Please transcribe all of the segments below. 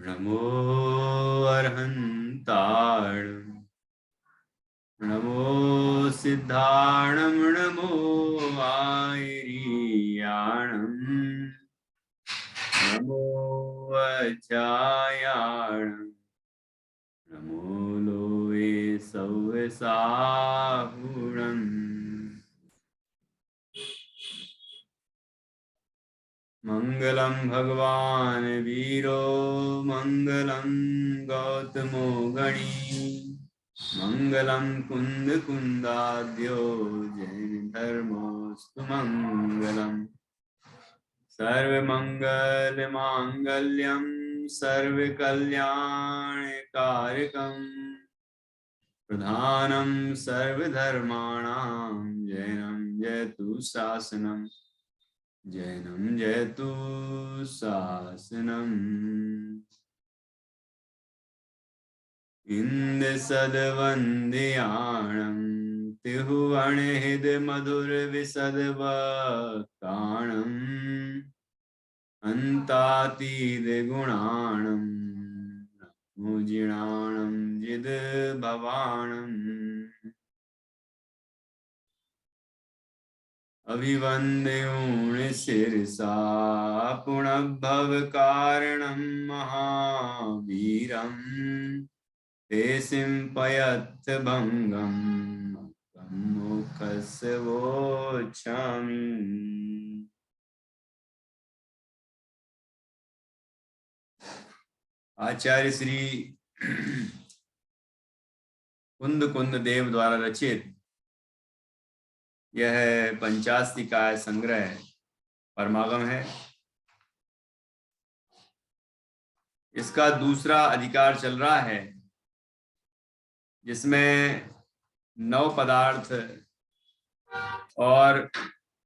नमो अर्हन्ताण, नमो सिद्धाणं, नमो आयर्याणं, नमो वज्रायाणं, नमो लोये सौसाहुणम्। मंगलम भगवान वीरो, मंगलम गौतमो गणी, मंगलम कुंद कुंदाद्यो, जैन धर्मोस्तु मंगलम। सर्व मंगल मांगल्यम, सर्व कल्याण कारकम, प्रधानम सर्वधर्माणां, जैनम जयतु शासनम, जैनम जयतु शासनम। इंद सदवंदयाणं, तिहुवणहिद मधुर विशद वक्ताणं, अन्तातीत गुणाणं, मुजिणाणं जिद भवाणम्। अभिवंद्यों शिरसा पुनर्भव कारणं, महावीरं ते सिंपयत् भंगं, मोक्षस्य वोच्छामि। आचार्य श्री कुंद कुंद देव द्वारा रचित यह पंचास्तिकाय संग्रह परमागम है। इसका दूसरा अधिकार चल रहा है, जिसमें 9 पदार्थ और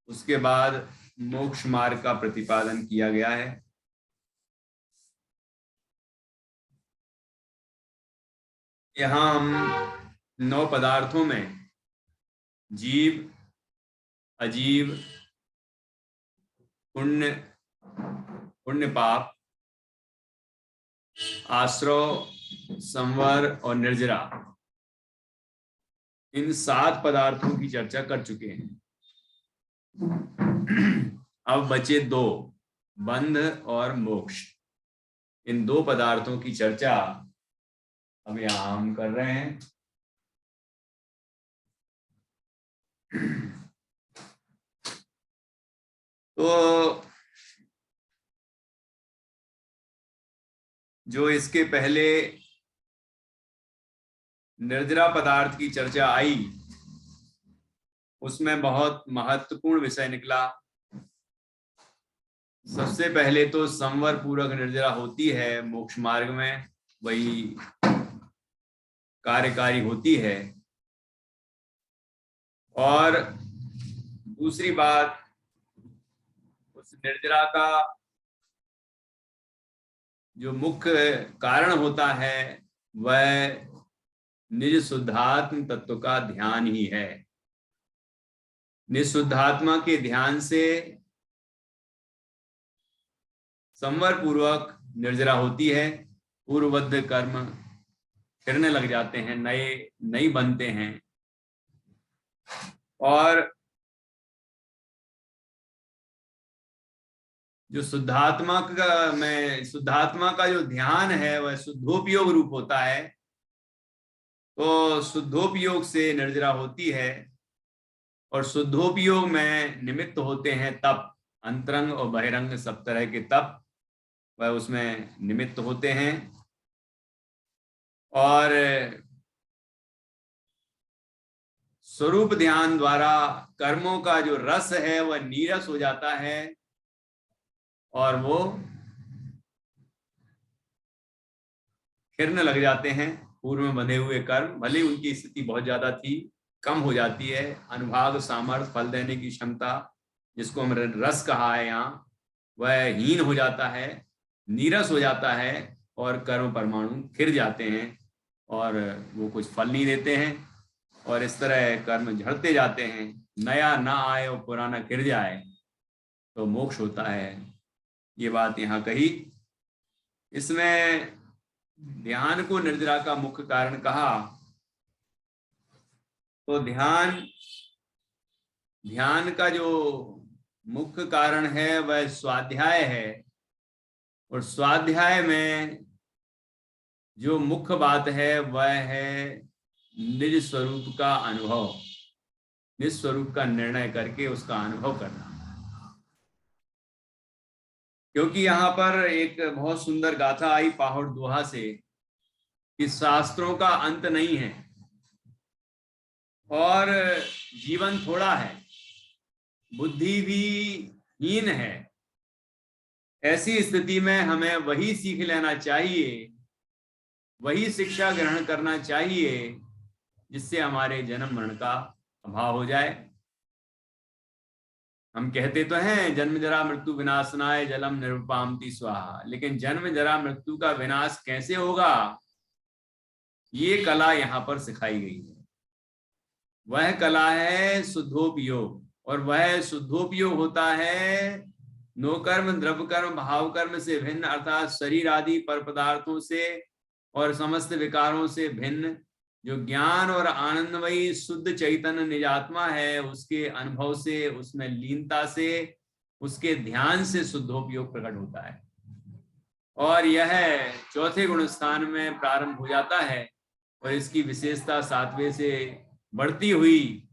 उसके बाद मोक्ष मार्ग का प्रतिपादन किया गया है। यहाँ हम 9 पदार्थों में जीव, अजीव, पुण्य, पुण्य पाप, आश्रव, संवर और निर्जरा, इन 7 पदार्थों की चर्चा कर चुके हैं। अब बचे 2, बंध और मोक्ष। इन 2 पदार्थों की चर्चा अब यहाँ हम कर रहे हैं। तो जो इसके पहले निर्जरा पदार्थ की चर्चा आई, उसमें बहुत महत्वपूर्ण विषय निकला। सबसे पहले तो संवर पूर्वक निर्जरा होती है मोक्ष मार्ग में, वही कार्यकारी होती है। और दूसरी बात, उस निर्जरा का जो मुख्य कारण होता है वह निज शुद्धात्म तत्व का ध्यान ही है। निशुद्धात्मा के ध्यान से संवर पूर्वक निर्जरा होती है। पूर्वबद्ध कर्म फिरने लग जाते हैं, नए नहीं बनते हैं। और जो शुद्धात्मा का जो ध्यान है वह शुद्धोपयोग रूप होता है। तो शुद्धोपयोग से निर्जरा होती है, और शुद्धोपयोग में निमित्त होते हैं तप, अंतरंग और बहिरंग सब तरह के तप, वह उसमें निमित्त होते हैं। और स्वरूप ध्यान द्वारा कर्मों का जो रस है वह नीरस हो जाता है, और वो खिरने लग जाते हैं। पूर्व में बंधे हुए कर्म, भले उनकी स्थिति बहुत ज्यादा थी, कम हो जाती है। अनुभाग, सामर्थ्य, फल देने की क्षमता, जिसको हम रस कहा है यहाँ, वह हीन हो जाता है, नीरस हो जाता है, और कर्म परमाणु खिर जाते हैं और वो कुछ फल नहीं देते हैं। और इस तरह कर्म झड़ते जाते हैं। नया ना आए और पुराना खिर जाए तो मोक्ष होता है। ये बात यहाँ कही। इसमें ध्यान को निर्जरा का मुख्य कारण कहा, तो ध्यान का जो मुख्य कारण है वह स्वाध्याय है, और स्वाध्याय में जो मुख्य बात है वह है निज स्वरूप का अनुभव, निज स्वरूप का निर्णय करके उसका अनुभव करना। क्योंकि यहाँ पर एक बहुत सुंदर गाथा आई पाहुड़ दोहा से कि शास्त्रों का अंत नहीं है और जीवन थोड़ा है, बुद्धि भी हीन है। ऐसी स्थिति में हमें वही सीख लेना चाहिए, वही शिक्षा ग्रहण करना चाहिए जिससे हमारे जन्म मरण का अभाव हो जाए। हम कहते तो हैं जन्म जरा मृत्यु विनाशनाय जलम निर्वपामति स्वाहा, लेकिन जन्म जरा मृत्यु का विनाश कैसे होगा, ये कला यहाँ पर सिखाई गई है। वह कला है शुद्धोपयोग, और वह शुद्धोपयोग होता है नोकर्म द्रव्य कर्म भाव कर्म से भिन्न, अर्थात शरीर आदि पर पदार्थों से और समस्त विकारों से भिन्न जो ज्ञान और आनंदमयी शुद्ध चैतन्य निजात्मा है, उसके अनुभव से, उसमें लीनता से, उसके ध्यान से शुद्धोपयोग प्रकट होता है। और यह चौथे गुण स्थान में प्रारंभ हो जाता है और इसकी विशेषता 7वें से बढ़ती हुई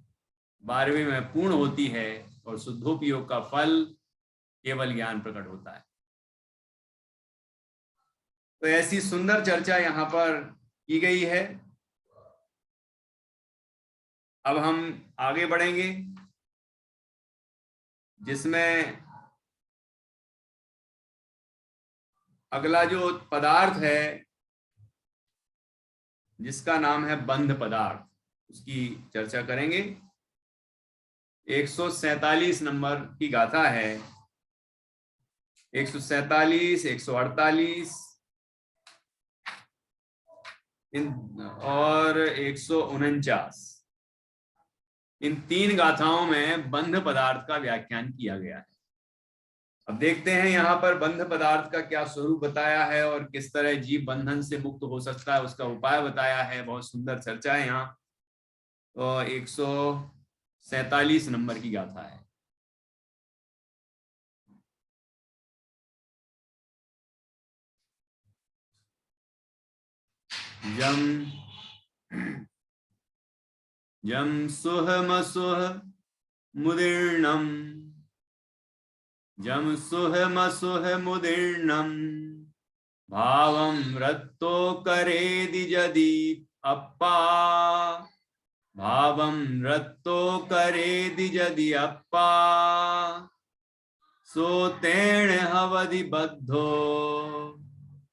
12वें में पूर्ण होती है, और शुद्धोपयोग का फल केवल ज्ञान प्रकट होता है। तो ऐसी सुंदर चर्चा यहाँ पर की गई है। अब हम आगे बढ़ेंगे, जिसमें अगला जो पदार्थ है जिसका नाम है बंध पदार्थ, उसकी चर्चा करेंगे। 147 नंबर की गाथा है, 147, 148 और 149, इन 3 गाथाओं में बंध पदार्थ का व्याख्यान किया गया है। अब देखते हैं यहाँ पर बंध पदार्थ का क्या स्वरूप बताया है और किस तरह जीव बंधन से मुक्त हो सकता है, उसका उपाय बताया है। बहुत सुंदर चर्चा है यहाँ। तो 147 नंबर की गाथा है। जम सुह मसुह मुदीर्णम, जम सुह मसुह मुदीर्णम, भावम रत्तो करेदि जदि अप्पा, भावम रत्तो करेदि जदि अप्पा, सोतेण हवदि बद्धो,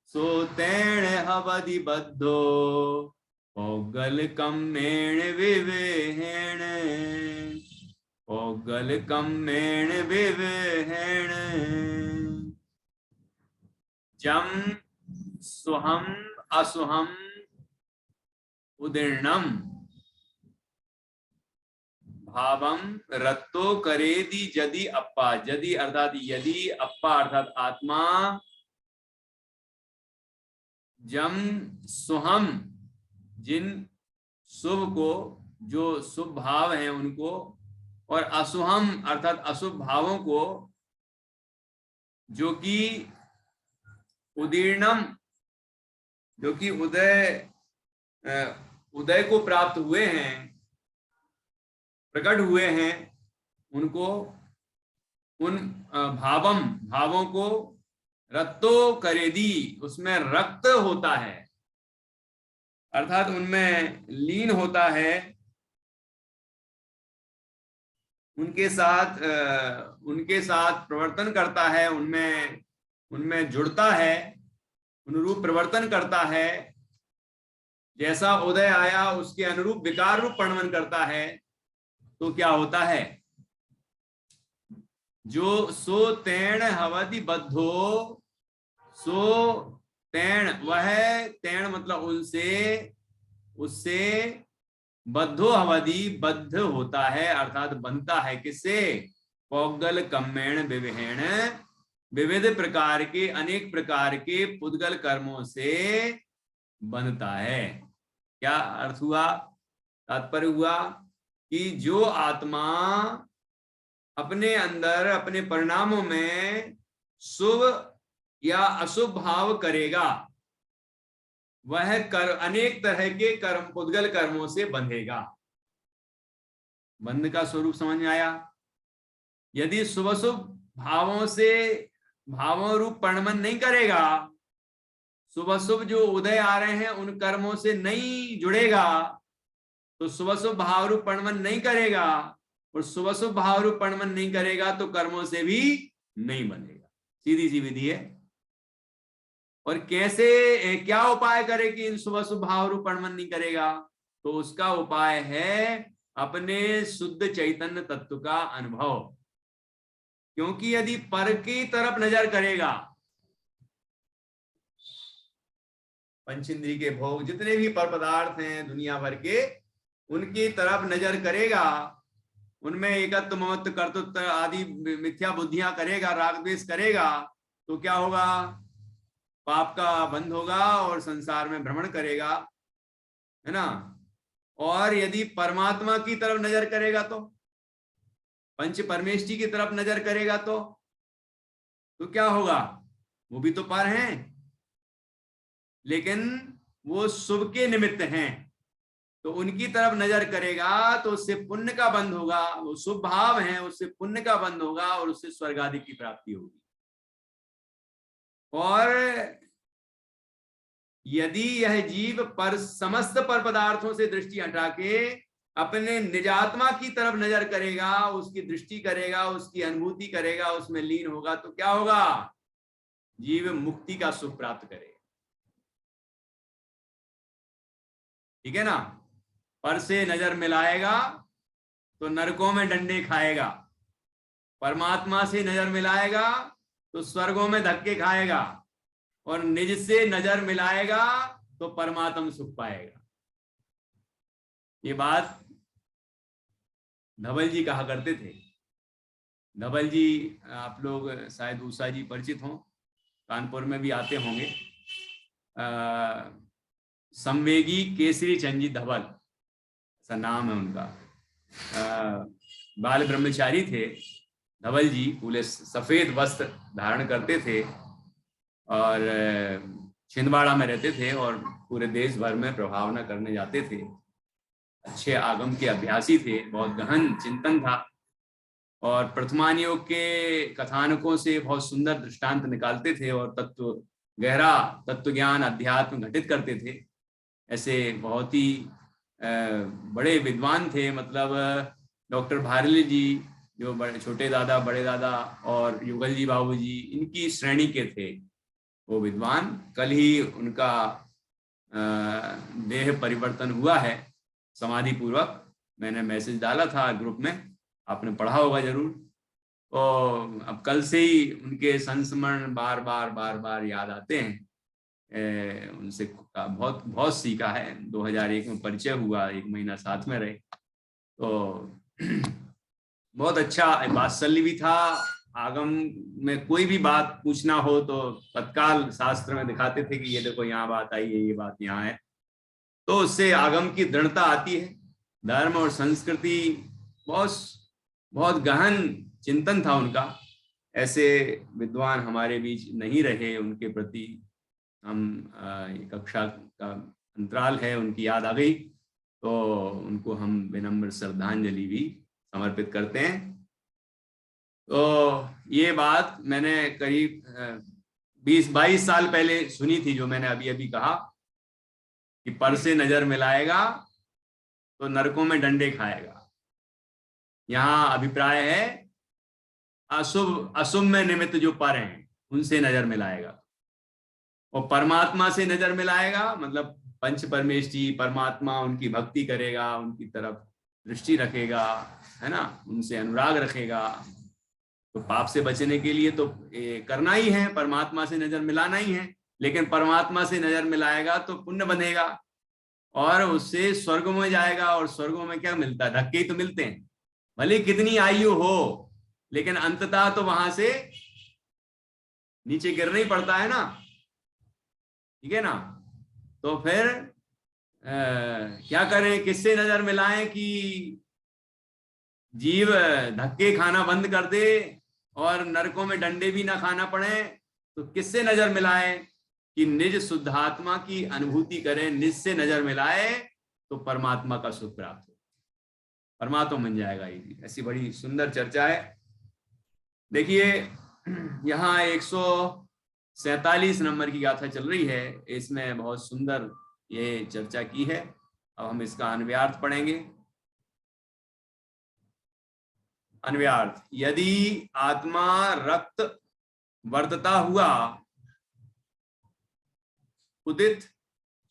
सोतेण हवदि बद्धो, पौगलकम्मेण विवेहेण, पौगलकम्मेण विवेहेण, जम सुहम असुहम उदीर्णम, भावम रत्तो करेदि जदि अप्पा, जदि अर्थात यदि, अप्पा अर्थात आत्मा, जम सुहम जिन शुभ को, जो शुभ भाव हैं उनको, और असुहम अर्थात अशुभ भावों को, जो कि उदीर्णम, जो कि उदय को प्राप्त हुए हैं, प्रकट हुए हैं, उनको, उन भावों को रत्तो करेदी, उसमें रक्त होता है, अर्थात उनमें लीन होता है, उनके साथ प्रवर्तन करता है, उनमें जुड़ता है, अनुरूप प्रवर्तन करता है। जैसा उदय आया उसके अनुरूप विकार रूप परिणमन करता है। तो क्या होता है, जो सो तेण हवदि बद्धो, सो तेण, वह तेण मतलब उससे बद्धो हवदि, बद्ध होता है, अर्थात बनता है किससे, पौगल कम्मेण विवेहेण, विविध प्रकार के, अनेक प्रकार के पुद्गल कर्मों से बनता है। क्या अर्थ हुआ, तात्पर्य हुआ कि जो आत्मा अपने अंदर, अपने परिणामों में शुभ या अशुभ भाव करेगा, वह अनेक तरह के कर्म, पुद्गल कर्मों से बंधेगा। बंध का स्वरूप समझ में आया? यदि शुभ शुभ भावों से, भावों रूप परिणमन नहीं करेगा, शुभ शुभ जो उदय आ रहे हैं उन कर्मों से नहीं जुड़ेगा, तो शुभ शुभ भाव रूप परिणमन नहीं करेगा, और शुभ शुभ भाव रूप परिणमन नहीं करेगा तो कर्मों से भी नहीं बनेगा। सीधी सी विधि है। और कैसे, क्या उपाय करे कि इन शुभ शुभ भाव रूप परिणमन नहीं करेगा? तो उसका उपाय है अपने शुद्ध चैतन्य तत्व का अनुभव। क्योंकि यदि पर की तरफ नजर करेगा, पंचेंद्रिय के भोग जितने भी पर पदार्थ हैं दुनिया भर के, उनकी तरफ नजर करेगा, उनमें एकत्व ममत्व कर्तृत्व आदि मिथ्या बुद्धियां करेगा, राग द्वेष करेगा, तो क्या होगा? पाप का बंध होगा और संसार में भ्रमण करेगा, है ना। और यदि परमात्मा की तरफ नजर करेगा, तो पंच परमेष्टि की तरफ नजर करेगा, तो क्या होगा? वो भी तो पर हैं, लेकिन वो शुभ के निमित्त हैं, तो उनकी तरफ नजर करेगा तो उससे पुण्य का बंध होगा। वो शुभ भाव हैं, उससे पुण्य का बंध होगा और उससे स्वर्ग आदि की प्राप्ति होगी। और यदि यह जीव पर समस्त पर पदार्थों से दृष्टि हटा के अपने निजात्मा की तरफ नजर करेगा, उसकी दृष्टि करेगा, उसकी अनुभूति करेगा, उसमें लीन होगा, तो क्या होगा? जीव मुक्ति का सुख प्राप्त करेगा। ठीक है ना। पर से नजर मिलाएगा तो नरकों में डंडे खाएगा, परमात्मा से नजर मिलाएगा तो स्वर्गों में धक्के खाएगा, और निज से नजर मिलाएगा तो परमात्म सुख पाएगा। ये बात धवल जी कहा करते थे। धवल जी, आप लोग शायद उषा जी परिचित हों, कानपुर में भी आते होंगे। संवेगी केसरी चंद जी धवल ऐसा नाम है उनका। बाल ब्रह्मचारी थे धवल जी, पूरे सफेद वस्त्र धारण करते थे और छिंदवाड़ा में रहते थे और पूरे देश भर में प्रभावना करने जाते थे। अच्छे आगम के अभ्यासी थे, बहुत गहन चिंतन था, और प्रथमान योग के कथानकों से बहुत सुंदर दृष्टांत निकालते थे और तत्व, गहरा तत्व ज्ञान, अध्यात्म घटित करते थे। ऐसे बहुत ही बड़े विद्वान थे। मतलब डॉक्टर भारली जी, जो बड़े छोटे दादा, बड़े दादा, और युगल जी बाबू जी, इनकी श्रेणी के थे वो विद्वान। कल ही उनका देह परिवर्तन हुआ है समाधि पूर्वक। मैंने मैसेज डाला था ग्रुप में, आपने पढ़ा होगा जरूर। तो अब कल से ही उनके संस्मरण बार बार याद आते हैं। उनसे बहुत बहुत सीखा है। 2001 में परिचय हुआ, 1 महीना साथ में रहे, तो बहुत अच्छा वात्सल्य भी था। आगम में कोई भी बात पूछना हो तो तत्काल शास्त्र में दिखाते थे कि ये देखो यहाँ बात आई है, ये बात यहाँ है, तो उससे आगम की दृढ़ता आती है। धर्म और संस्कृति बहुत गहन चिंतन था उनका। ऐसे विद्वान हमारे बीच नहीं रहे, उनके प्रति हम कक्षा का अंतराल है, उनकी याद आ गई, तो उनको हम विनम्र श्रद्धांजलि भी समर्पित करते हैं। तो ये बात मैंने करीब 20-22 साल पहले सुनी थी, जो मैंने अभी अभी कहा कि पर से नजर मिलाएगा तो नरकों में डंडे खाएगा। यहाँ अभिप्राय है अशुभ में निमित्त जो पर हैं उनसे नजर मिलाएगा, और परमात्मा से नजर मिलाएगा मतलब पंच परमेष्टि परमात्मा, उनकी भक्ति करेगा, उनकी तरफ दृष्टि रखेगा, है ना, उनसे अनुराग रखेगा। तो पाप से बचने के लिए तो करना ही है, परमात्मा से नजर मिलाना ही है। लेकिन परमात्मा से नजर मिलाएगा तो पुण्य बनेगा और उससे स्वर्गों में जाएगा। और स्वर्गों में क्या मिलता है? धक्के ही तो मिलते हैं, भले कितनी आयु हो, लेकिन अंततः तो वहां से नीचे गिरना ही पड़ता है ना, ठीक है ना। तो फिर क्या करें, किससे नजर मिलाएं कि जीव धक्के खाना बंद कर दे और नरकों में डंडे भी ना खाना पड़े। तो किससे नजर मिलाएं कि निज शुद्धात्मा की अनुभूति करें, निज से नजर मिलाए तो परमात्मा का सुख प्राप्त हो, परमात्मा बन जाएगा। ये ऐसी बड़ी सुंदर चर्चा है। देखिए यहाँ 147 नंबर की गाथा चल रही है, इसमें बहुत सुंदर ये चर्चा की है। अब हम इसका अन्वयार्थ पढ़ेंगे। अन्वयार्थ, यदि आत्मा रक्त वर्तता हुआ उदित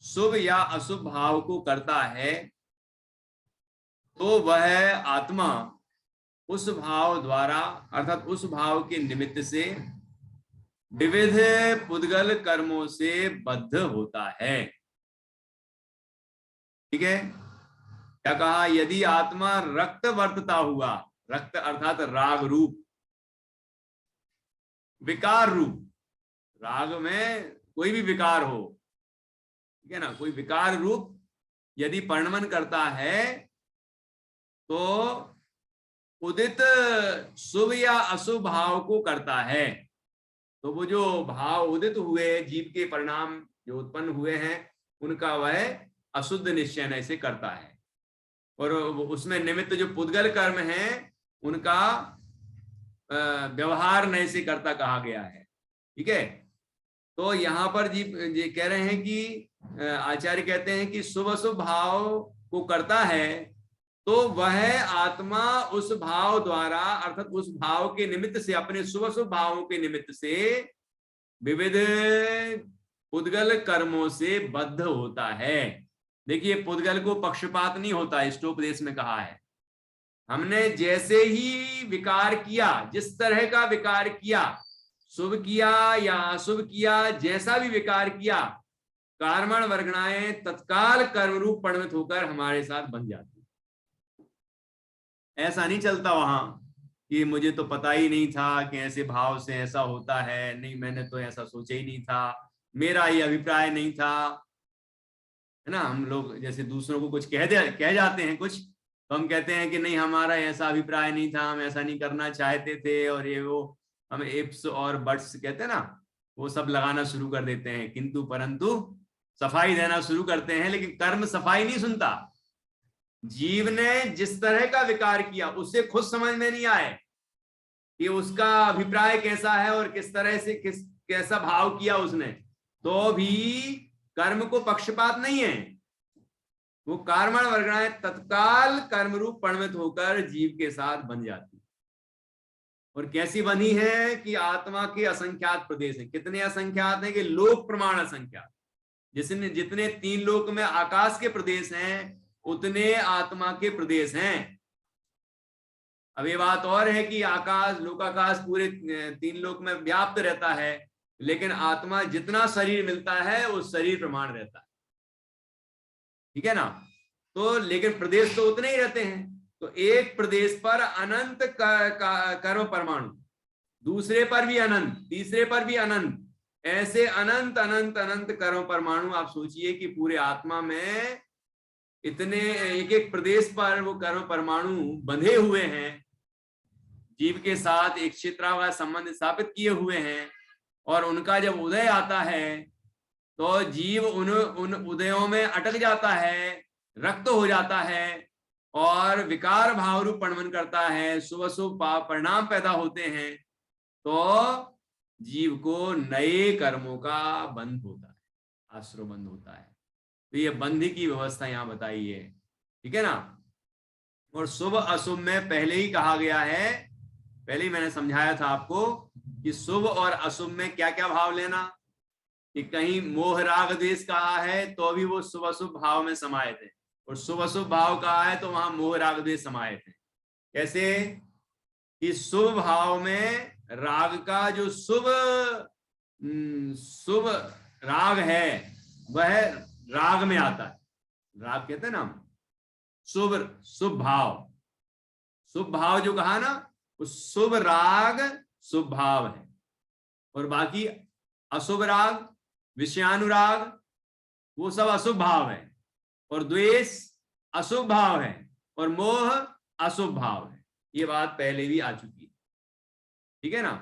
शुभ या अशुभ भाव को करता है, तो वह आत्मा उस भाव द्वारा अर्थात उस भाव के निमित्त से विविध पुद्गल कर्मों से बद्ध होता है। ठीक है, क्या कहा, यदि आत्मा रक्त वर्तता हुआ, रक्त अर्थात राग रूप, विकार रूप, राग में कोई भी विकार हो, ठीक है ना, कोई विकार रूप यदि परिणमन करता है तो उदित शुभ या अशुभ भाव को करता है। तो वो जो भाव उदित हुए, जीव के परिणाम जो उत्पन्न हुए हैं, उनका वह अशुद्ध निश्चय से करता है, और उसमें निमित्त जो पुद्गल कर्म है उनका व्यवहार नए से करता कहा गया है। ठीक है, तो यहाँ पर जी कह रहे हैं कि आचार्य कहते हैं कि शुभ अशुभ भाव को करता है, तो वह आत्मा उस भाव द्वारा अर्थात उस भाव के निमित्त से, अपने शुभ अशुभ भावों के निमित्त से विविध पुद्गल कर्मों से बद्ध होता है। देखिए, पुद्गल को पक्षपात नहीं होता, इष्टोपदेश में कहा है। हमने जैसे ही विकार किया, जिस तरह का विकार किया, शुभ किया या अशुभ किया, जैसा भी विकार किया, कर्मण वर्गणाएं तत्काल कर्म रूप परिणमित होकर हमारे साथ बन जाती। ऐसा नहीं चलता वहां कि मुझे तो पता ही नहीं था कि ऐसे भाव से ऐसा होता है, नहीं मैंने तो ऐसा सोचा ही नहीं था, मेरा ये अभिप्राय नहीं था, है ना। हम लोग जैसे दूसरों को कुछ कह जाते हैं कुछ, तो हम कहते हैं कि नहीं हमारा ऐसा अभिप्राय नहीं था, हम ऐसा नहीं करना चाहते थे, और ये वो हम इफ्स और बट्स कहते हैं ना, वो सब लगाना शुरू कर देते हैं, किंतु परंतु सफाई देना शुरू करते हैं, लेकिन कर्म सफाई नहीं सुनता। जीव ने जिस तरह का विकार किया उसे खुद समझ में नहीं आए कि उसका अभिप्राय कैसा है और किस तरह से कैसा भाव किया उसने, तो भी कर्म को पक्षपात नहीं है। वो कर्मण वर्गणाएं तत्काल कर्म रूप परिणमित होकर जीव के साथ बन जाती। और कैसी बनी है कि आत्मा के असंख्यात प्रदेश है। कितने असंख्यात हैं कि लोक प्रमाण असंख्यात। जितने 3 लोक में आकाश के प्रदेश हैं, उतने आत्मा के प्रदेश हैं। अब ये बात और है कि आकाश, लोकाकाश पूरे 3 लोक में व्याप्त रहता है, लेकिन आत्मा जितना शरीर मिलता है उस शरीर प्रमाण रहता है। ठीक है ना। तो लेकिन प्रदेश तो उतने ही रहते हैं। तो एक प्रदेश पर अनंत कर्म परमाणु, दूसरे पर भी अनंत, तीसरे पर भी अनंत, ऐसे अनंत अनंत अनंत कर्म परमाणु। आप सोचिए कि पूरे आत्मा में इतने एक एक प्रदेश पर वो कर्म परमाणु बंधे हुए हैं, जीव के साथ एक क्षेत्रावार संबंध स्थापित किए हुए हैं, और उनका जब उदय आता है तो जीव उन उदयों में अटक जाता है, रक्त हो जाता है, और विकार भाव रूप परिणमन करता है, शुभ अशुभ परिणाम पैदा होते हैं, तो जीव को नए कर्मों का बंध होता है, आश्रय बंध होता है। तो ये बंधी की व्यवस्था यहाँ बताई है। ठीक है ना। और शुभ अशुभ में पहले ही कहा गया है, पहले ही मैंने समझाया था आपको कि शुभ और अशुभ में क्या क्या भाव लेना, कि कहीं मोह राग द्वेष कहा है तो भी वो शुभ अशुभ भाव में समाये थे, और शुभ अशुभ भाव कहा है तो वहां मोह राग द्वेष समाये थे। कैसे कि शुभ भाव में राग का जो शुभ राग है वह राग में आता है। राग कहते हैं ना हम, शुभ भाव, शुभ भाव जो कहा ना, उस शुभ राग शुभ भाव है। और बाकी अशुभ राग, विषयानुराग, वो सब अशुभ भाव है, और द्वेष अशुभ भाव है, और मोह अशुभ भाव है। ये बात पहले भी आ चुकी है, ठीक है ना।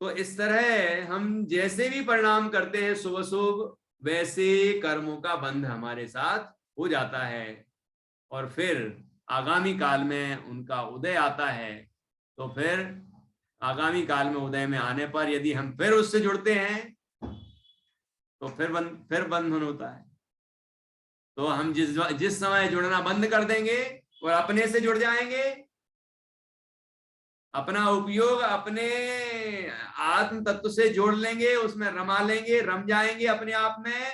तो इस तरह हम जैसे भी परिणाम करते हैं शुभ शुभ, वैसे कर्मों का बंध हमारे साथ हो जाता है, और फिर आगामी काल में उनका उदय आता है। तो फिर आगामी काल में उदय में आने पर यदि हम फिर उससे जुड़ते हैं तो फिर बंधन होता है। तो हम जिस समय जुड़ना बंद कर देंगे और अपने से जुड़ जाएंगे, अपना उपयोग अपने आत्म तत्व से जोड़ लेंगे, उसमें रमा लेंगे, रम जाएंगे अपने आप में,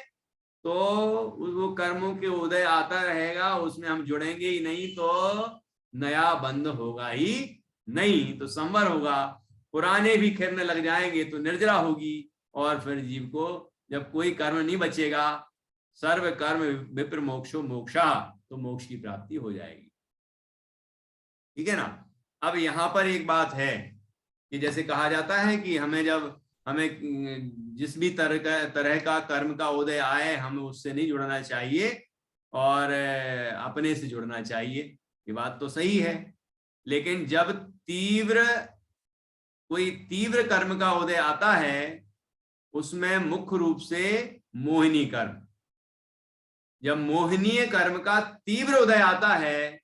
तो वो कर्मों के उदय आता रहेगा, उसमें हम जुड़ेंगे ही नहीं, तो नया बंध होगा ही नहीं, तो संवर होगा। पुराने भी खिरने लग जाएंगे तो निर्जरा होगी, और फिर जीव को जब कोई कर्म नहीं बचेगा, सर्व कर्म विप्र मोक्षो मोक्षा, तो मोक्ष की प्राप्ति हो जाएगी, ठीक है ना। अब यहां पर एक बात है कि जैसे कहा जाता है कि हमें जिस भी तरह का कर्म का उदय आए, हमें उससे नहीं जुड़ना चाहिए और अपने से जुड़ना चाहिए। ये बात तो सही है, लेकिन जब कोई तीव्र कर्म का उदय आता है, उसमें मुख्य रूप से मोहिनी कर्म, जब मोहनीय कर्म का तीव्र उदय आता है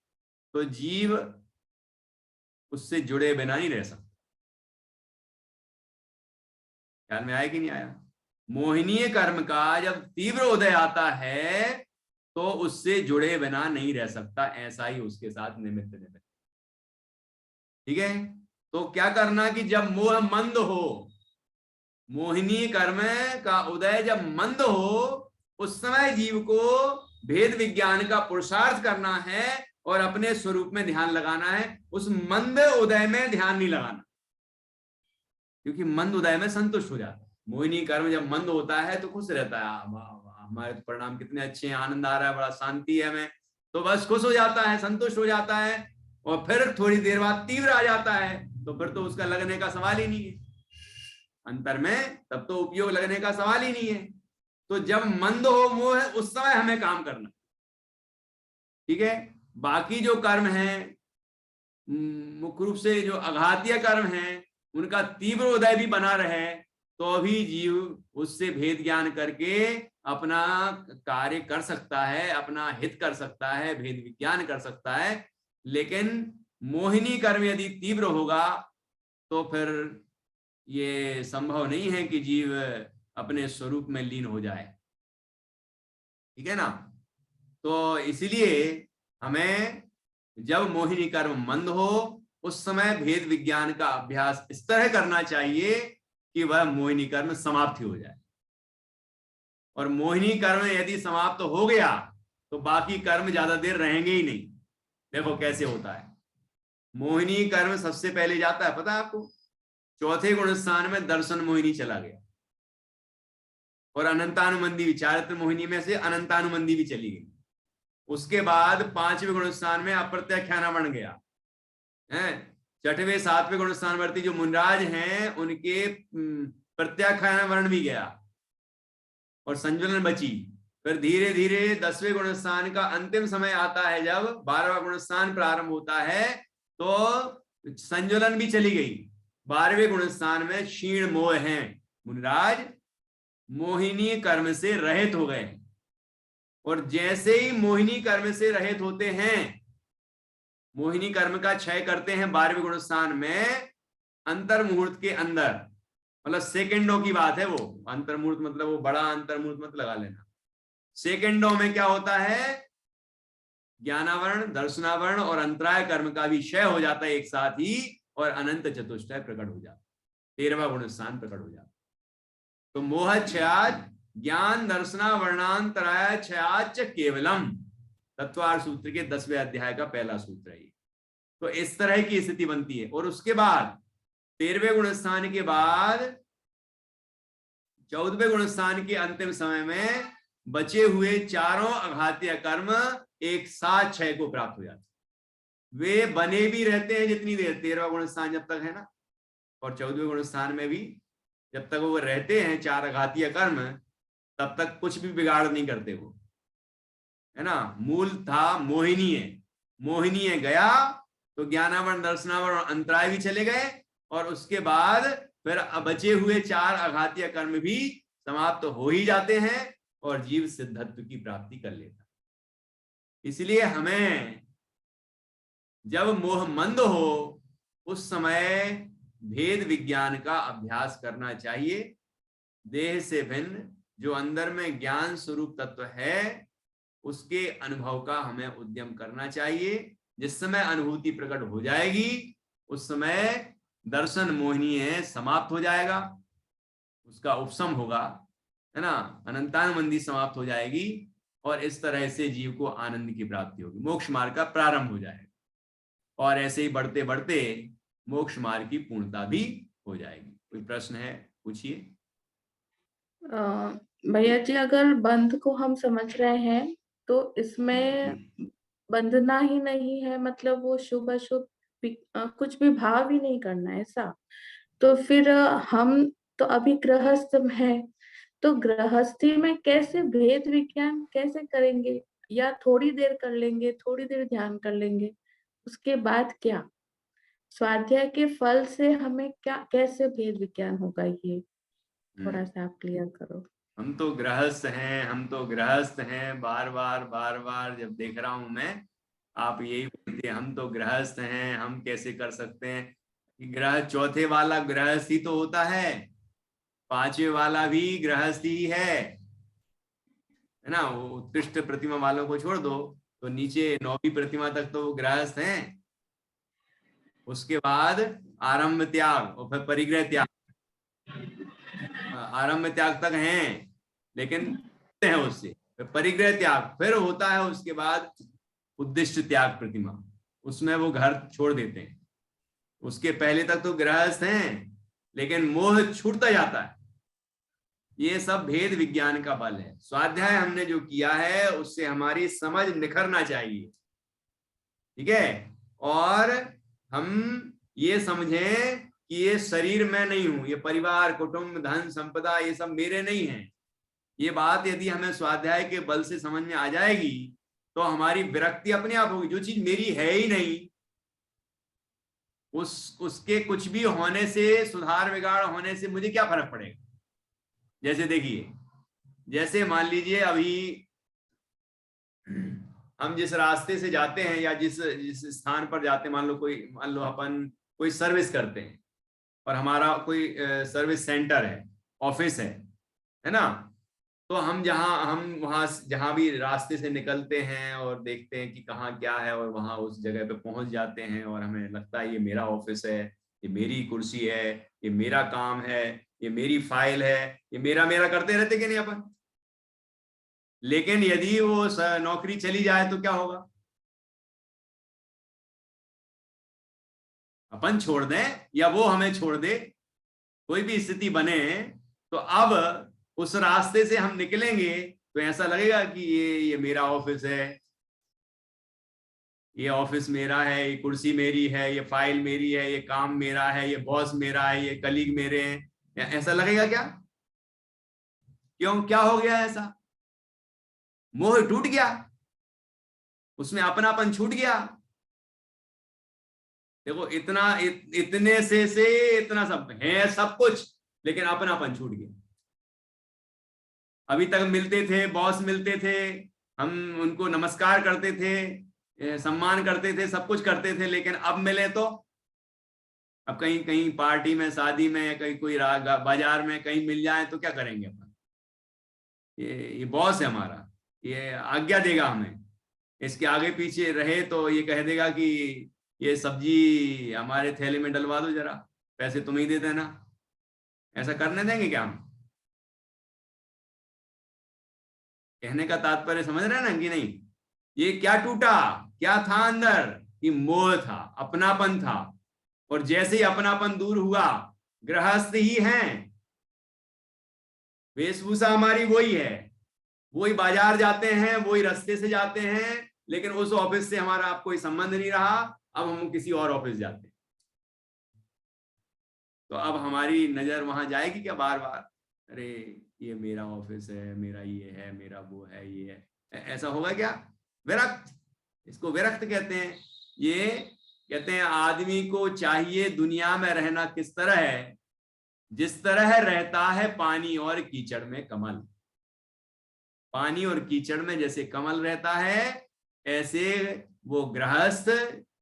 तो जीव उससे जुड़े बिना नहीं रह सकता। ख्याल में आया कि नहीं आया? मोहिनीय कर्म का जब तीव्र उदय आता है तो उससे जुड़े बिना नहीं रह सकता, ऐसा ही उसके साथ निमित्त, ठीक है। तो क्या करना कि जब मोह मंद हो, मोहिनी कर्म का उदय जब मंद हो, उस समय जीव को भेद विज्ञान का पुरुषार्थ करना है और अपने स्वरूप में ध्यान लगाना है। उस मंद उदय में ध्यान नहीं लगाना, क्योंकि मंद उदय में संतुष्ट हो जाता है। मोहिनी कर्म जब मंद होता है तो खुश रहता है, हमारे परिणाम कितने अच्छे हैं, आनंद आ रहा है, बड़ा शांति है हमें, तो बस खुश हो जाता है, संतुष्ट हो जाता है। और फिर थोड़ी देर बाद तीव्र आ जाता है तो फिर तो उसका लगने का सवाल ही नहीं है अंतर में, तब तो उपयोग लगने का सवाल ही नहीं है। तो जब मंद हो मोह, उस समय हमें काम करना, ठीक है। बाकी जो कर्म है, मुख्य रूप से जो अघातीय कर्म है, उनका तीव्र उदय भी बना रहे तो भी जीव उससे भेद ज्ञान करके अपना कार्य कर सकता है, अपना हित कर सकता है, भेद विज्ञान कर सकता है। लेकिन मोहिनी कर्म यदि तीव्र होगा तो फिर ये संभव नहीं है कि जीव अपने स्वरूप में लीन हो जाए, ठीक है ना। तो इसलिए हमें जब मोहिनी कर्म मंद हो, उस समय भेद विज्ञान का अभ्यास इस तरह करना चाहिए कि वह मोहिनी कर्म समाप्त हो जाए। और मोहिनी कर्म यदि समाप्त हो गया तो बाकी कर्म ज्यादा देर रहेंगे ही नहीं। देखो कैसे होता है, मोहिनी कर्म सबसे पहले जाता है, पता है आपको, चौथे गुण स्थान में दर्शन मोहिनी चला गया, और अनंतानुबंधी भी, चारित्र मोहिनी में से अनंतानुबंधी भी चली गई। उसके बाद पांचवें गुण स्थान में अप्रत्याख्याना बन गया है। छठवें सातवें गुण स्थानवर्ती जो मुनराज हैं उनके प्रत्याख्यान वर्ण भी गया और संज्वलन बची। फिर धीरे धीरे 10वें गुण स्थान का अंतिम समय आता है, जब 12वां गुण स्थान प्रारंभ होता है तो संज्वलन भी चली गई। 12वें गुण स्थान में क्षीण मोह है, मुनराज मोहिनी कर्म से रहित हो गए। और जैसे ही मोहिनी कर्म से रहित होते हैं, मोहिनी कर्म का क्षय करते हैं 12वें गुण स्थान में, अंतर मुहूर्त के अंदर, मतलब सेकंडों की बात है वो, अंतर मुहूर्त मतलब वो बड़ा अंतर मुहूर्त मत लगा लेना। सेकंडों में क्या होता है, ज्ञानावरण, दर्शनावरण और अंतराय कर्म का भी क्षय हो जाता है एक साथ ही, और अनंत चतुष्टय प्रकट हो जाता है, 13वां गुण स्थान प्रकट हो जाता है। तो मोह क्षयाद ज्ञान दर्शना वर्णांतराय क्षयाच केवलम, तत्वार सूत्र के 10वें अध्याय का पहला सूत्र है। तो इस तरह की स्थिति बनती है। और उसके बाद 13वें गुण स्थान के बाद 14वें गुण स्थान के अंतिम समय में बचे हुए चारों अघातीय कर्म एक साथ क्षय को प्राप्त हो जाते, वे बने भी रहते हैं जितनी देर 13वां गुण स्थान जब तक है ना, और 14वें गुण स्थान में भी जब तक वो रहते हैं 4 आघातीय कर्म, तब तक कुछ भी बिगाड़ नहीं करते वो, है ना। मूल था मोहिनीय गया तो ज्ञानावरण, दर्शनावरण और अंतराय भी चले गए, और उसके बाद फिर बचे हुए 4 आघातीय कर्म भी समाप्त हो ही जाते हैं और जीव सिद्धत्व की प्राप्ति कर लेता। इसलिए हमें जब मोह मंद हो उस समय भेद विज्ञान का अभ्यास करना चाहिए। देह से भिन्न जो अंदर में ज्ञान स्वरूप तत्व है उसके अनुभव का हमें उद्यम करना चाहिए। जिस समय अनुभूति प्रकट हो जाएगी उस समय दर्शन मोहिनीय समाप्त हो जाएगा, उसका उपशम होगा, है ना, अनंतानुबंधी समाप्त हो जाएगी, और इस तरह से जीव को आनंद की प्राप्ति होगी, मोक्ष मार्ग का प्रारंभ हो जाएगा, और ऐसे ही बढ़ते बढ़ते मोक्ष मार्ग की पूर्णता भी हो जाएगी। कोई प्रश्न है, पूछिए। भैया जी, अगर बंध को हम समझ रहे हैं तो इसमें बंधना ही नहीं है, मतलब वो शुभ अशुभ कुछ भी भाव ही नहीं करना है ऐसा। तो फिर हम तो अभी गृहस्थ में है, तो गृहस्थी में कैसे भेद विज्ञान कैसे करेंगे? या थोड़ी देर कर लेंगे, थोड़ी देर ध्यान कर लेंगे, उसके बाद क्या? स्वाध्याय के फल से हमें क्या कैसे भेद विज्ञान होगा, ये थोड़ा सा आप क्लियर करो। हम तो गृहस्थ हैं, बार बार जब देख रहा हूं मैं, आप यही बोलते हैं हम तो गृहस्थ हैं, हम कैसे कर सकते हैं। ग्रह चौथे वाला गृहस्थ ही तो होता है, 5वें वाला भी गृहस्थ ही है ना। वो उत्कृष्ट प्रतिमा वालों को छोड़ दो तो नीचे 9वीं प्रतिमा तक तो वो गृहस्थ हैं। उसके बाद आरंभ त्याग और फिर परिग्रह त्याग, आरंभ त्याग तक हैं लेकिन हैं उससे, फिर परिग्रह त्याग फिर होता है, उसके बाद उद्दिष्ट त्याग प्रतिमा, उसमें वो घर छोड़ देते हैं। उसके पहले तक तो गृहस्थ हैं लेकिन मोह छूटता जाता है। ये सब भेद विज्ञान का बल है। स्वाध्याय हमने जो किया है उससे हमारी समझ निखरना चाहिए, ठीक है। और हम ये समझें कि ये शरीर में नहीं हूं, ये परिवार, कुटुंब, धन, संपदा ये सब मेरे नहीं है। ये बात यदि हमें स्वाध्याय के बल से समझ में आ जाएगी तो हमारी विरक्ति अपने आप होगी। जो चीज मेरी है ही नहीं उसके कुछ भी होने से, सुधार बिगाड़ होने से मुझे क्या फर्क पड़ेगा। जैसे देखिए, जैसे मान लीजिए अभी हम जिस रास्ते से जाते हैं या जिस स्थान पर जाते हैं, मान लो अपन कोई सर्विस करते हैं और हमारा कोई सर्विस सेंटर है, ऑफिस है ना। तो हम वहां जहां भी रास्ते से निकलते हैं और देखते हैं कि कहाँ क्या है, और वहां उस जगह पे पहुंच जाते हैं और हमें लगता है ये मेरा ऑफिस है, ये मेरी कुर्सी है, ये मेरा काम है, ये मेरी फाइल है, ये मेरा मेरा करते रहते कि नहीं अपन। लेकिन यदि वो नौकरी चली जाए तो क्या होगा? अपन छोड़ दें या वो हमें छोड़ दे, कोई भी स्थिति बने, तो अब उस रास्ते से हम निकलेंगे तो ऐसा लगेगा कि ये मेरा ऑफिस है, ये ऑफिस मेरा है, ये कुर्सी मेरी है, ये फाइल मेरी है, ये काम मेरा है, ये बॉस मेरा है, ये कलीग मेरे हैं। ऐसा लगेगा क्या? क्यों, क्या हो गया ऐसा? मोह टूट गया, उसमें अपनापन छूट गया। देखो इतने से इतना सब है, सब कुछ, लेकिन अपनापन छूट गया। अभी तक मिलते थे, बॉस मिलते थे, हम उनको नमस्कार करते थे, सम्मान करते थे, सब कुछ करते थे, लेकिन अब मिले तो अब कहीं कहीं पार्टी में, शादी में, या कहीं कोई बाजार में कहीं मिल जाए तो क्या करेंगे अपन? ये बॉस है हमारा, ये आज्ञा देगा हमें, इसके आगे पीछे रहे तो ये कह देगा कि ये सब्जी हमारे थैले में डलवा दो जरा, पैसे तुम ही दे देना। ऐसा करने देंगे क्या हम? कहने का तात्पर्य समझ रहे हैं ना कि नहीं? ये क्या टूटा, क्या था अंदर? कि मोह था, अपनापन था, और जैसे ही अपनापन दूर हुआ, गृहस्थ ही हैं, वेशभूषा हमारी वही है, वही बाजार जाते हैं, वही रास्ते से जाते हैं, लेकिन उस ऑफिस से हमारा अब कोई संबंध नहीं रहा, अब हम किसी और ऑफिस जाते हैं। तो अब हमारी नजर वहां जाएगी क्या बार बार, अरे ये मेरा ऑफिस है, मेरा ये है, मेरा वो है, ये है, ऐसा होगा क्या? विरक्त, इसको विरक्त कहते हैं। ये कहते हैं आदमी को चाहिए दुनिया में रहना किस तरह है, जिस तरह रहता है पानी और कीचड़ में कमल। पानी और कीचड़ में जैसे कमल रहता है, ऐसे वो गृहस्थ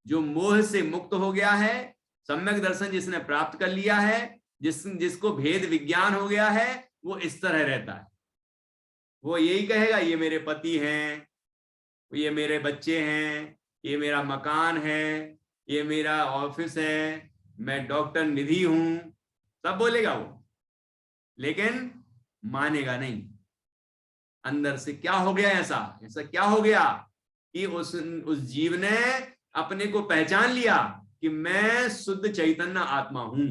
जो मोह से मुक्त हो गया है, सम्यक दर्शन जिसने प्राप्त कर लिया है, जिसको भेद विज्ञान हो गया है, वो इस तरह रहता है। वो यही कहेगा ये मेरे पति हैं, ये मेरे बच्चे हैं, ये मेरा मकान है, ये मेरा ऑफिस है, मैं डॉक्टर निधि हूं, सब बोलेगा वो, लेकिन मानेगा नहीं। अंदर से क्या हो गया, ऐसा क्या हो गया कि उस जीव ने अपने को पहचान लिया कि मैं शुद्ध चैतन्य आत्मा हूं,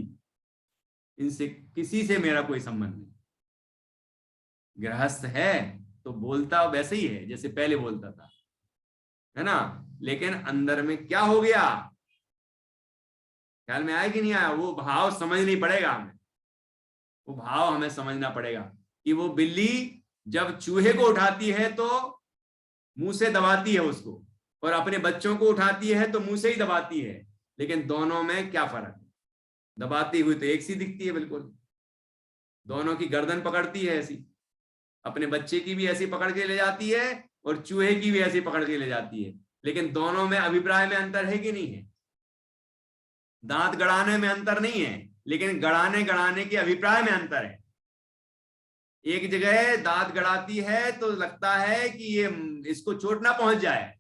इनसे किसी से मेरा कोई संबंध नहीं। गृहस्थ है तो बोलता वैसे ही है जैसे पहले बोलता था, है ना, लेकिन अंदर में क्या हो गया, ख्याल में आया कि नहीं आया? वो भाव समझनी पड़ेगा हमें, वो भाव हमें समझना पड़ेगा कि वो बिल्ली जब चूहे को उठाती है तो मुंह से दबाती है उसको, और अपने बच्चों को उठाती है तो मुंह से ही दबाती है, लेकिन दोनों में क्या फर्क है? दबाती हुई तो एक सी दिखती है बिल्कुल, दोनों की गर्दन पकड़ती है ऐसी, अपने बच्चे की भी ऐसी पकड़ के ले जाती है और चूहे की भी ऐसी पकड़ के ले जाती है, लेकिन दोनों में अभिप्राय में अंतर है कि नहीं है? दांत गड़ाने में अंतर नहीं है, लेकिन गड़ाने के अभिप्राय में अंतर है। एक जगह दांत गड़ाती है तो लगता है कि ये इसको चोट ना पहुंच जाए,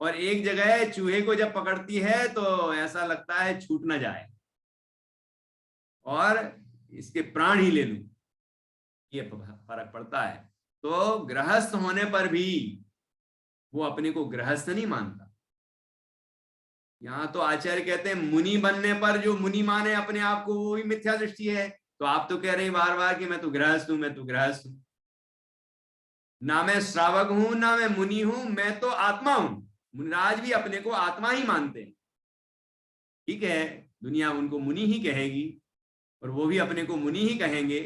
और एक जगह चूहे को जब पकड़ती है तो ऐसा लगता है छूट ना जाए और इसके प्राण ही ले लूं, ये फर्क पड़ता है। तो गृहस्थ होने पर भी वो अपने को गृहस्थ नहीं मानता। यहां तो आचार्य कहते हैं मुनि बनने पर जो मुनि माने अपने आप को, वो भी मिथ्या दृष्टि है। तो आप तो कह रहे हैं बार बार कि मैं तो गृहस्थ हूं, मैं तो गृहस्थ हूं, ना मैं श्रावक हूं ना मैं मुनि हूं, मैं तो आत्मा हूं। मुनिराज भी अपने को आत्मा ही मानते हैं, ठीक है, दुनिया उनको मुनि ही कहेगी और वो भी अपने को मुनि ही कहेंगे,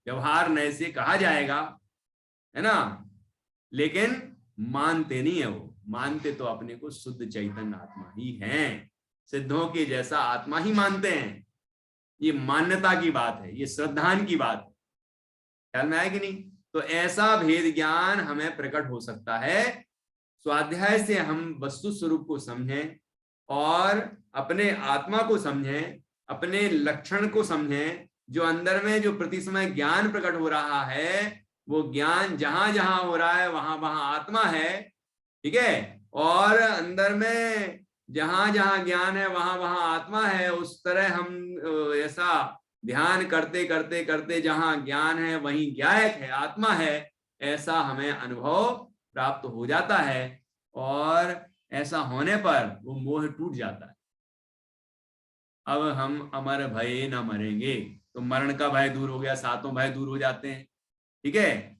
व्यवहार नए से कहा जाएगा, है ना, लेकिन मानते नहीं है वो, मानते तो अपने को शुद्ध चैतन्य आत्मा ही हैं, सिद्धों के जैसा आत्मा ही मानते हैं। ये मान्यता की बात है, ये श्रद्धान की बात है, ख्याल में आया कि नहीं? तो ऐसा भेद ज्ञान हमें प्रकट हो सकता है स्वाध्याय से, हम वस्तु स्वरूप को समझें और अपने आत्मा को समझें, अपने लक्षण को समझें, जो अंदर में जो प्रति समय ज्ञान प्रकट हो रहा है, वो ज्ञान जहां जहां हो रहा है वहां वहां आत्मा है, ठीक है, और अंदर में जहां जहां ज्ञान है वहां वहां आत्मा है। उस तरह हम ऐसा ध्यान करते करते करते जहां ज्ञान है वहीं ज्ञायक है, आत्मा है, ऐसा हमें अनुभव प्राप्त हो जाता है, और ऐसा होने पर वो मोह टूट जाता है। अब हम अमर भय न मरेंगे, तो मरण का भय दूर हो गया, सातों भय दूर हो जाते हैं, ठीक है।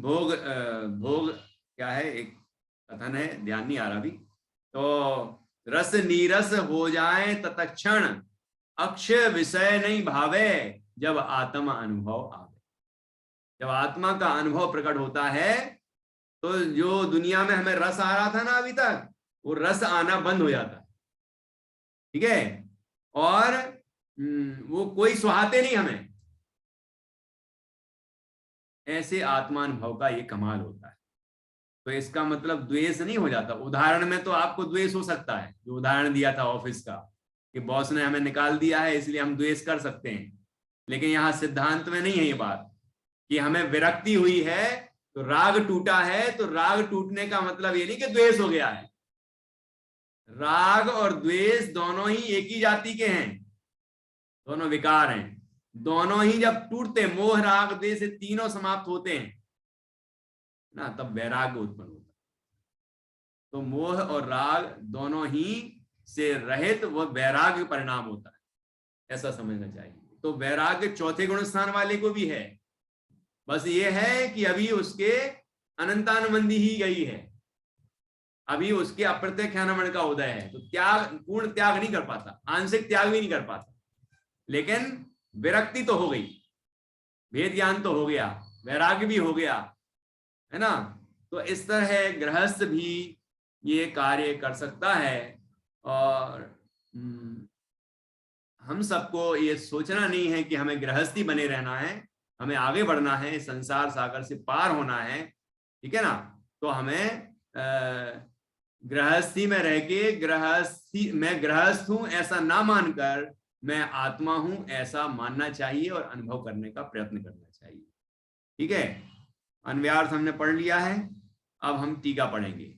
भोग भोग क्या है, एक कथन है, ध्यान नहीं आ रहा अभी, तो रस नीरस हो जाए तत्क्षण, अक्षय विषय नहीं भावे, जब आत्मा अनुभव आवे। जब आत्मा का अनुभव प्रकट होता है तो जो दुनिया में हमें रस आ रहा था ना अभी तक, वो रस आना बंद हो जाता है, ठीक है, और वो कोई सुहाते नहीं हमें। ऐसे आत्मानुभव का ये कमाल होता है। तो इसका मतलब द्वेष नहीं हो जाता। उदाहरण में तो आपको द्वेष हो सकता है, जो उदाहरण दिया था ऑफिस का कि बॉस ने हमें निकाल दिया है इसलिए हम द्वेष कर सकते हैं, लेकिन यहाँ सिद्धांत में नहीं है ये बात कि हमें विरक्ति हुई है तो राग टूटा है, तो राग टूटने का मतलब ये नहीं कि द्वेष हो गया है। राग और द्वेष दोनों ही एक ही जाति के हैं, दोनों विकार हैं, दोनों ही जब टूटते, मोह राग द्वेष तीनों समाप्त होते हैं ना, तब वैराग्य उत्पन्न होता है। तो मोह और राग दोनों ही से रहित वह वैराग्य परिणाम होता है, ऐसा समझना चाहिए। तो वैराग्य चौथे गुण स्थान वाले को भी है, बस ये है कि अभी उसके अनंतानुबंधी ही गई है, अभी उसके अप्रत्यक्ष ज्ञानमण का उदय है, तो त्याग, पूर्ण त्याग नहीं कर पाता, आंशिक त्याग भी नहीं कर पाता, लेकिन विरक्ति तो हो गई, भेद ज्ञान तो हो गया, वैराग्य भी हो गया, है ना। तो इस तरह गृहस्थ भी ये कार्य कर सकता है। और हम सबको ये सोचना नहीं है कि हमें गृहस्थी बने रहना है, हमें आगे बढ़ना है, संसार सागर से पार होना है, ठीक है ना। तो हमें गृहस्थी में रह के, गृहस्थी, मैं गृहस्थ हूं ऐसा ना मानकर मैं आत्मा हूं ऐसा मानना चाहिए और अनुभव करने का प्रयत्न करना चाहिए। ठीक है, अन्वयार्थ हमने पढ़ लिया है, अब हम टीका पढ़ेंगे।